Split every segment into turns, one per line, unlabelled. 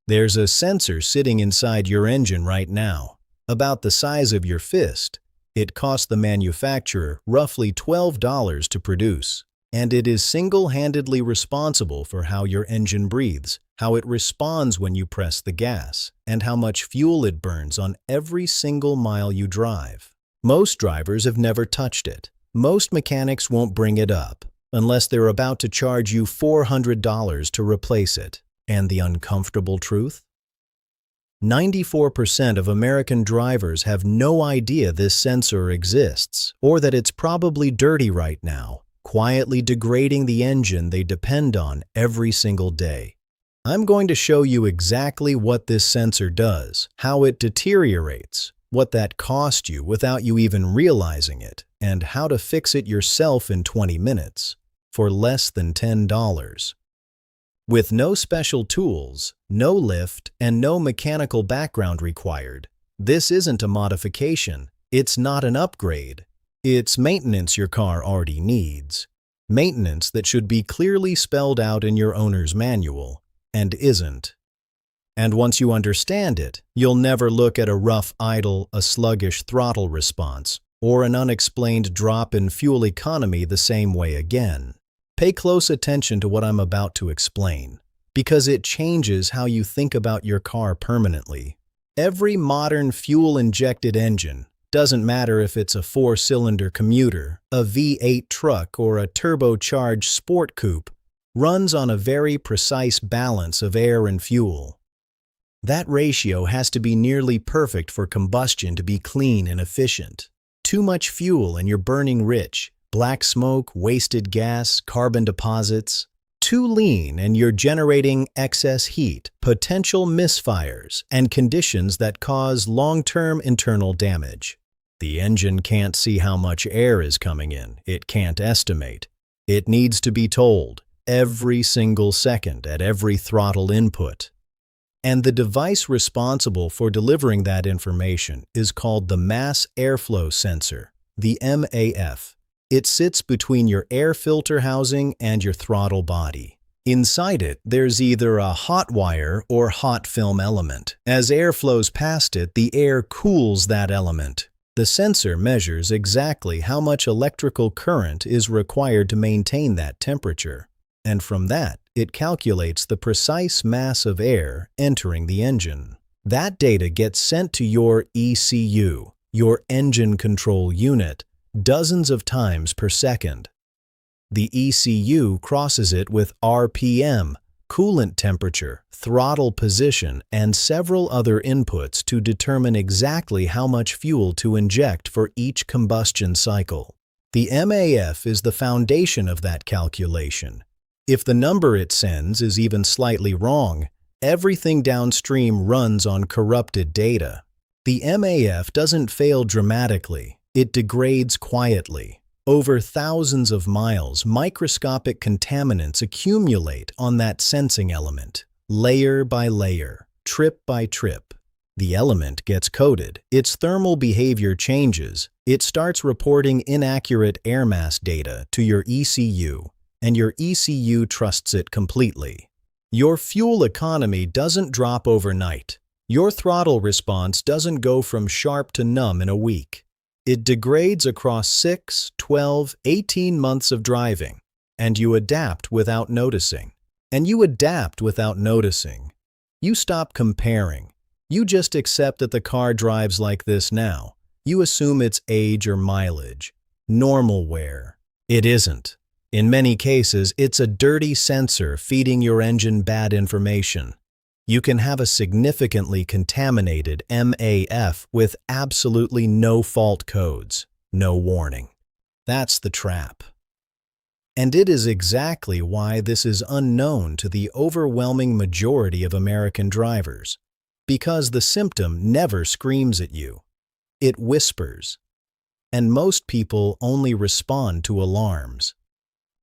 There's a sensor sitting inside your engine right now, about the size of your fist. It cost the manufacturer roughly $12 to produce, and it is single-handedly responsible for how your engine breathes, how it responds when you press the gas, and how much fuel it burns on every single mile you drive. Most drivers have never touched it. Most mechanics won't bring it up, unless they're about to charge you $400 to replace it. And the uncomfortable truth? 94% of American drivers have no idea this sensor exists, or that it's probably dirty right now, quietly degrading the engine they depend on every single day. I'm going to show you exactly what this sensor does, how it deteriorates, what that cost you without you even realizing it, and how to fix it yourself in 20 minutes for less than $10. With no special tools, no lift, and no mechanical background required, this isn't a modification. It's not an upgrade. It's maintenance your car already needs. Maintenance that should be clearly spelled out in your owner's manual, and isn't. And once you understand it, you'll never look at a rough idle, a sluggish throttle response, or an unexplained drop in fuel economy the same way again. Pay close attention to what I'm about to explain, because it changes how you think about your car permanently. Every modern fuel-injected engine, doesn't matter if it's a 4-cylinder commuter, a V8 truck, or a turbocharged sport coupe, runs on a very precise balance of air and fuel. That ratio has to be nearly perfect for combustion to be clean and efficient. Too much fuel and you're burning rich. Black smoke, wasted gas, carbon deposits. Too lean and you're generating excess heat, potential misfires, and conditions that cause long-term internal damage. The engine can't see how much air is coming in. It can't estimate. It needs to be told every single second at every throttle input. And the device responsible for delivering that information is called the mass airflow sensor, the MAF. It sits between your air filter housing and your throttle body. Inside it, there's either a hot wire or hot film element. As air flows past it, the air cools that element. The sensor measures exactly how much electrical current is required to maintain that temperature. And from that, it calculates the precise mass of air entering the engine. That data gets sent to your ECU, your engine control unit, dozens of times per second. The ECU crosses it with RPM, coolant temperature, throttle position, and several other inputs to determine exactly how much fuel to inject for each combustion cycle. The MAF is the foundation of that calculation. If the number it sends is even slightly wrong, everything downstream runs on corrupted data. The MAF doesn't fail dramatically. It degrades quietly. Over thousands of miles, microscopic contaminants accumulate on that sensing element, layer by layer, trip by trip. The element gets coated, its thermal behavior changes, it starts reporting inaccurate air mass data to your ECU, and your ECU trusts it completely. Your fuel economy doesn't drop overnight. Your throttle response doesn't go from sharp to numb in a week. It degrades across 6, 12, 18 months of driving, and you adapt without noticing. You stop comparing. You just accept that the car drives like this now. You assume it's age or mileage, normal wear. It isn't. In many cases, it's a dirty sensor feeding your engine bad information. You can have a significantly contaminated MAF with absolutely no fault codes, no warning. That's the trap. And it is exactly why this is unknown to the overwhelming majority of American drivers. Because the symptom never screams at you. It whispers. And most people only respond to alarms.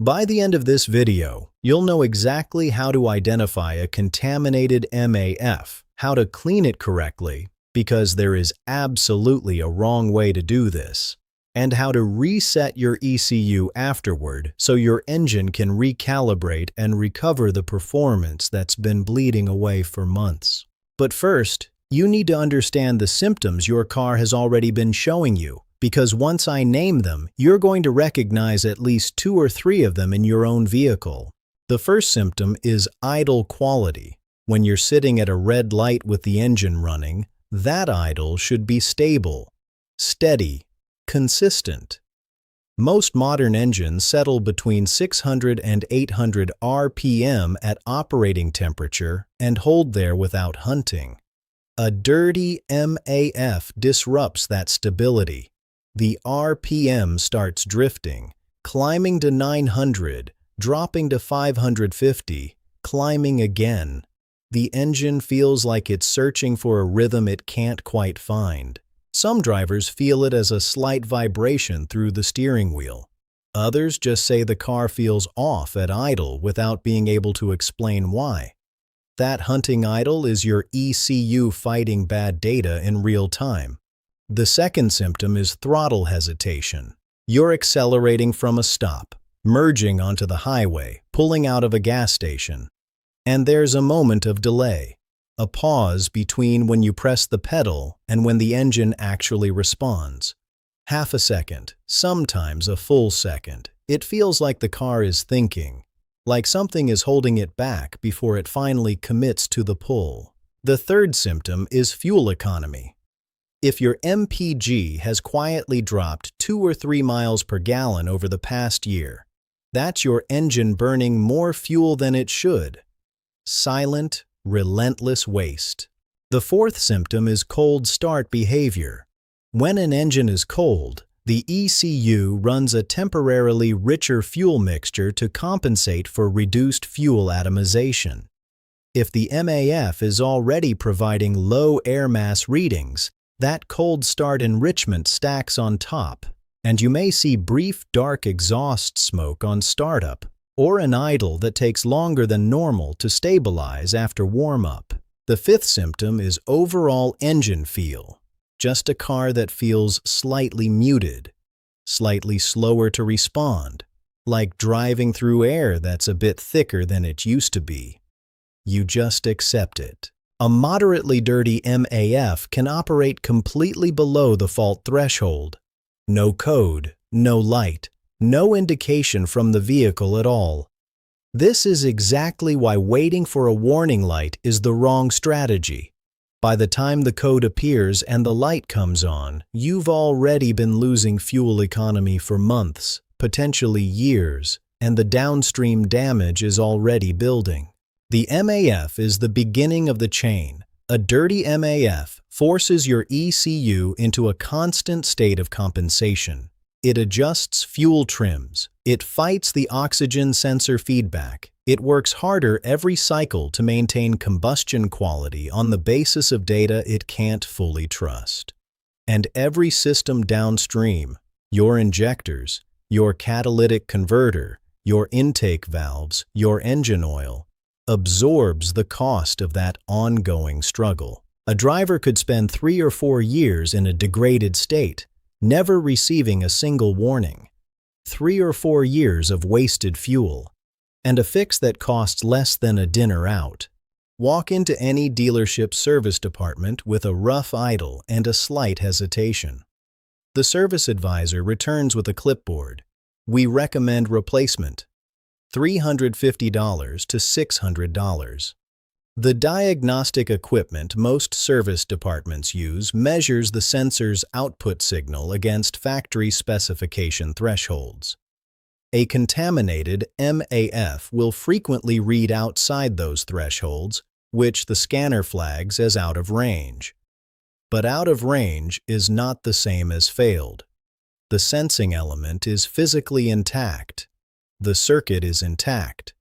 By the end of this video, you'll know exactly how to identify a contaminated MAF, how to clean it correctly, because there is absolutely a wrong way to do this. and how to reset your ECU afterward so your engine can recalibrate and recover the performance that's been bleeding away for months. But first, you need to understand the symptoms your car has already been showing you, because once I name them, you're going to recognize at least 2 or 3 of them in your own vehicle. The first symptom is idle quality. When you're sitting at a red light with the engine running, that idle should be stable, steady, consistent. Most modern engines settle between 600 and 800 RPM at operating temperature and hold there without hunting. A dirty MAF disrupts that stability. The RPM starts drifting, climbing to 900, dropping to 550, climbing again. The engine feels like it's searching for a rhythm it can't quite find. Some drivers feel it as a slight vibration through the steering wheel. Others just say the car feels off at idle without being able to explain why. That hunting idle is your ECU fighting bad data in real time. The second symptom is throttle hesitation. You're accelerating from a stop, merging onto the highway, pulling out of a gas station. And there's a moment of delay, a pause between when you press the pedal and when the engine actually responds. Half a second, sometimes a full second. It feels like the car is thinking, like something is holding it back before it finally commits to the pull. The third symptom is fuel economy. If your MPG has quietly dropped 2 or 3 miles per gallon over the past year, that's your engine burning more fuel than it should. Silent, relentless waste. The fourth symptom is cold start behavior. When an engine is cold, the ECU runs a temporarily richer fuel mixture to compensate for reduced fuel atomization. If the MAF is already providing low air mass readings, that cold start enrichment stacks on top, and you may see brief dark exhaust smoke on startup, or an idle that takes longer than normal to stabilize after warm-up. The fifth symptom is overall engine feel. Just a car that feels slightly muted, slightly slower to respond, like driving through air that's a bit thicker than it used to be. You just accept it. A moderately dirty MAF can operate completely below the fault threshold. No code, no light, no indication from the vehicle at all. This is exactly why waiting for a warning light is the wrong strategy. By the time the code appears and the light comes on, you've already been losing fuel economy for months, potentially years, and the downstream damage is already building. The MAF is the beginning of the chain. A dirty MAF forces your ECU into a constant state of compensation. It adjusts fuel trims. It fights the oxygen sensor feedback. It works harder every cycle to maintain combustion quality on the basis of data it can't fully trust. And every system downstream, your injectors, your catalytic converter, your intake valves, your engine oil, absorbs the cost of that ongoing struggle. A driver could spend 3 or 4 years in a degraded state, never receiving a single warning. 3 or 4 years of wasted fuel, and a fix that costs less than a dinner out. Walk into any dealership service department with a rough idle and a slight hesitation. The service advisor returns with a clipboard. We recommend replacement. $350 to $600. The diagnostic equipment most service departments use measures the sensor's output signal against factory specification thresholds. A contaminated MAF will frequently read outside those thresholds, which the scanner flags as out of range. But out of range is not the same as failed. The sensing element is physically intact. The circuit is intact.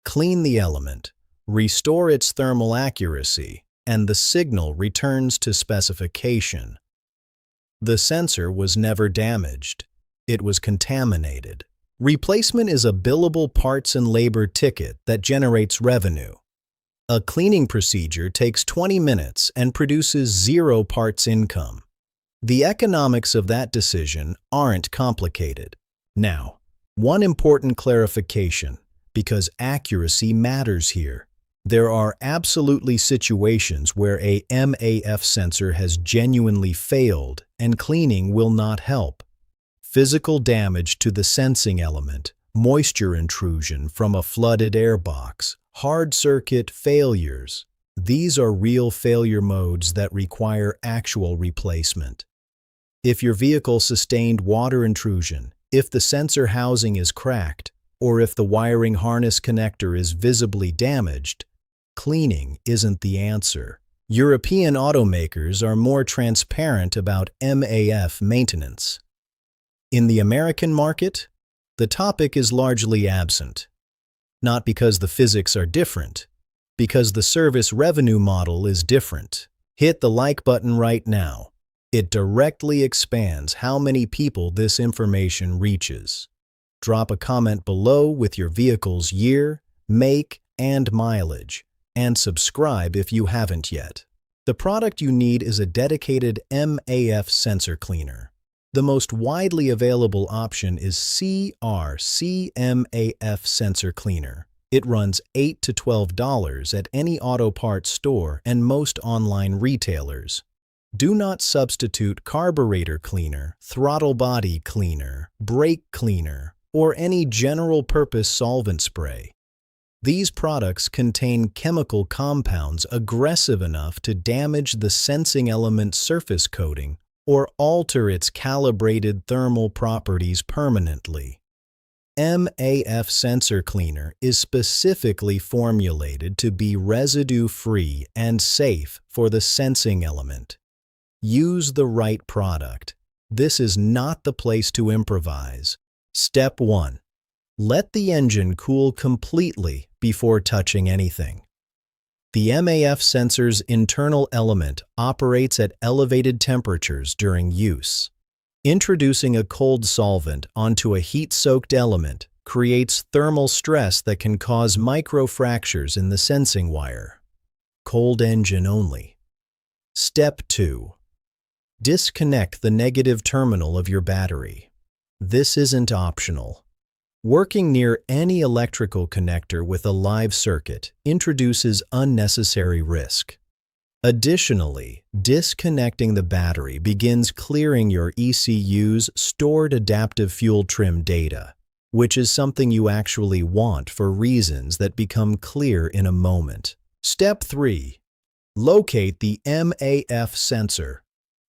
Clean the element, restore its thermal accuracy, and the signal returns to specification. The sensor was never damaged. It was contaminated. Replacement is a billable parts and labor ticket that generates revenue. A cleaning procedure takes 20 minutes and produces 0 parts income. The economics of that decision aren't complicated. Now, one important clarification, because accuracy matters here. There are absolutely situations where a MAF sensor has genuinely failed and cleaning will not help. Physical damage to the sensing element, moisture intrusion from a flooded airbox, hard circuit failures. These are real failure modes that require actual replacement. If your vehicle sustained water intrusion, if the sensor housing is cracked, or if the wiring harness connector is visibly damaged, cleaning isn't the answer. European automakers are more transparent about MAF maintenance. In the American market, the topic is largely absent. Not because the physics are different, because the service revenue model is different. Hit the like button right now. It directly expands how many people this information reaches. Drop a comment below with your vehicle's year, make, and mileage, and subscribe if you haven't yet. The product you need is a dedicated MAF sensor cleaner. The most widely available option is CRC-MAF sensor cleaner. It runs $8 to $12 at any auto parts store and most online retailers. Do not substitute carburetor cleaner, throttle body cleaner, brake cleaner, or any general-purpose solvent spray. These products contain chemical compounds aggressive enough to damage the sensing element's surface coating or alter its calibrated thermal properties permanently. MAF sensor cleaner is specifically formulated to be residue-free and safe for the sensing element. Use the right product. This is not the place to improvise. Step 1. Let the engine cool completely before touching anything. The MAF sensor's internal element operates at elevated temperatures during use. Introducing a cold solvent onto a heat-soaked element creates thermal stress that can cause microfractures in the sensing wire. Cold engine only. Step 2. Disconnect the negative terminal of your battery. This isn't optional. Working near any electrical connector with a live circuit introduces unnecessary risk. Additionally, disconnecting the battery begins clearing your ECU's stored adaptive fuel trim data, which is something you actually want for reasons that become clear in a moment. Step 3. Locate the MAF sensor.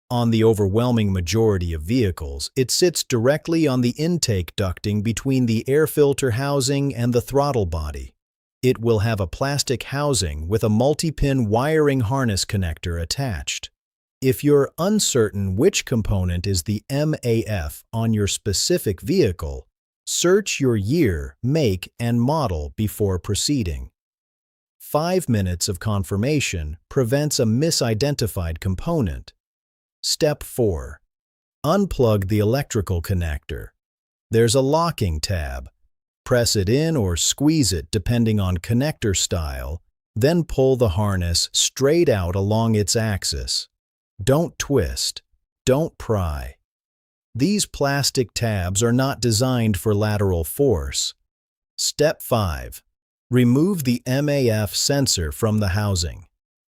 On the overwhelming majority of vehicles, it sits directly on the intake ducting between the air filter housing and the throttle body. It will have a plastic housing with a multi-pin wiring harness connector attached. If you're uncertain which component is the MAF on your specific vehicle, search your year, make, and model before proceeding. 5 minutes of confirmation prevents a misidentified component. Step 4. Unplug the electrical connector. There's a locking tab. Press it in or squeeze it depending on connector style, then pull the harness straight out along its axis. Don't twist. Don't pry. These plastic tabs are not designed for lateral force. Step 5. Remove the MAF sensor from the housing.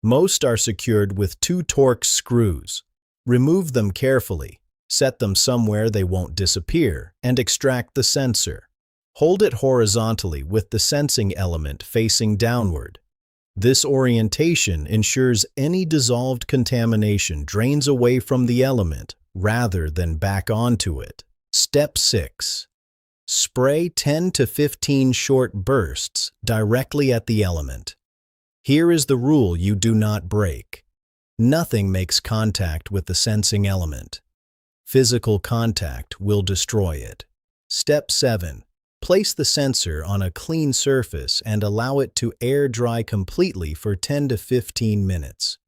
Most are secured with 2 Torx screws. Remove them carefully, set them somewhere they won't disappear, and extract the sensor. Hold it horizontally with the sensing element facing downward. This orientation ensures any dissolved contamination drains away from the element rather than back onto it. Step 6. Spray 10 to 15 short bursts directly at the element. Here is the rule you do not break. Nothing makes contact with the sensing element. Physical contact will destroy it. Step 7. Place the sensor on a clean surface and allow it to air dry completely for 10 to 15 minutes.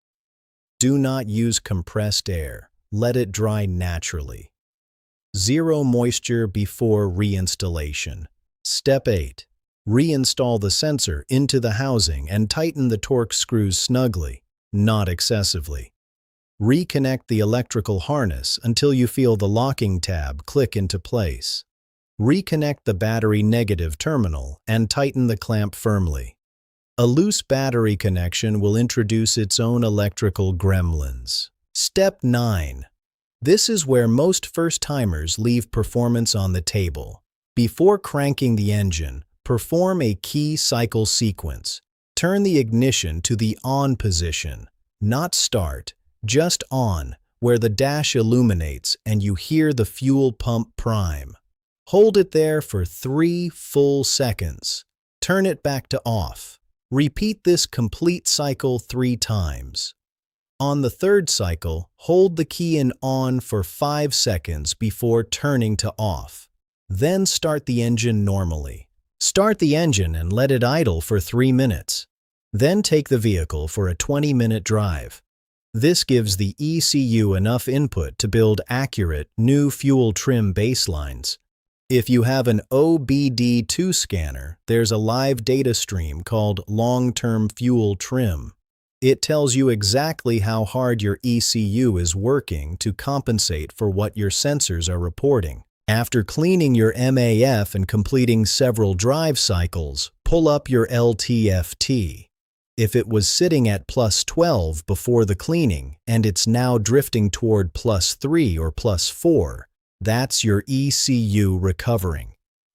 Do not use compressed air. Let it dry naturally. Zero moisture before reinstallation. Step 8. Reinstall the sensor into the housing and tighten the Torx screws snugly, not excessively. Reconnect the electrical harness until you feel the locking tab click into place. Reconnect the battery negative terminal and tighten the clamp firmly. A loose battery connection will introduce its own electrical gremlins. Step 9. This is where most first-timers leave performance on the table. Before cranking the engine, perform a key cycle sequence. Turn the ignition to the on position, not start, just on, where the dash illuminates and you hear the fuel pump prime. Hold it there for 3 full seconds. Turn it back to off. Repeat this complete cycle 3 times. On the third cycle, hold the key in on for 5 seconds before turning to off. Then start the engine normally. Start the engine and let it idle for 3 minutes. Then take the vehicle for a 20-minute drive. This gives the ECU enough input to build accurate, new fuel trim baselines. If you have an OBD2 scanner, there's a live data stream called long-term fuel trim. It tells you exactly how hard your ECU is working to compensate for what your sensors are reporting. After cleaning your MAF and completing several drive cycles, pull up your LTFT. If it was sitting at +12 before the cleaning and it's now drifting toward +3 or +4, that's your ECU recovering.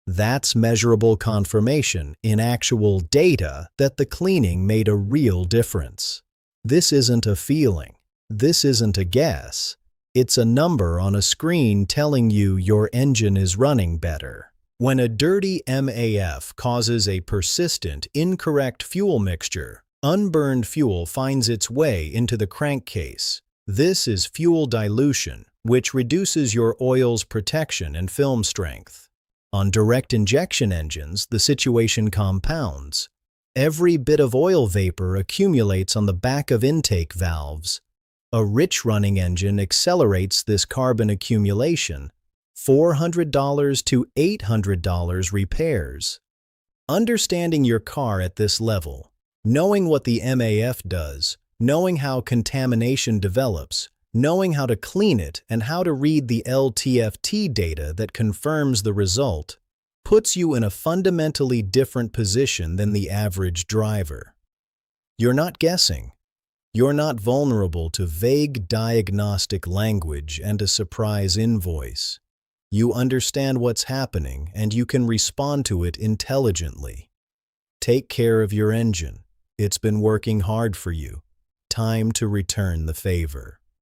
That's measurable confirmation in actual data that the cleaning made a real difference. This isn't a feeling. This isn't a guess. It's a number on a screen telling you your engine is running better. When a dirty MAF causes a persistent, incorrect fuel mixture, unburned fuel finds its way into the crankcase. This is fuel dilution, which reduces your oil's protection and film strength. On direct injection engines, the situation compounds. Every bit of oil vapor accumulates on the back of intake valves. A rich running engine accelerates this carbon accumulation. $400 to $800 repairs. Understanding your car at this level, knowing what the MAF does, knowing how contamination develops, knowing how to clean it and how to read the LTFT data that confirms the result, puts you in a fundamentally different position than the average driver. You're not guessing. You're not vulnerable to vague diagnostic language and a surprise invoice. You understand what's happening and you can respond to it intelligently. Take care of your engine. It's been working hard for you. Time to return the favor.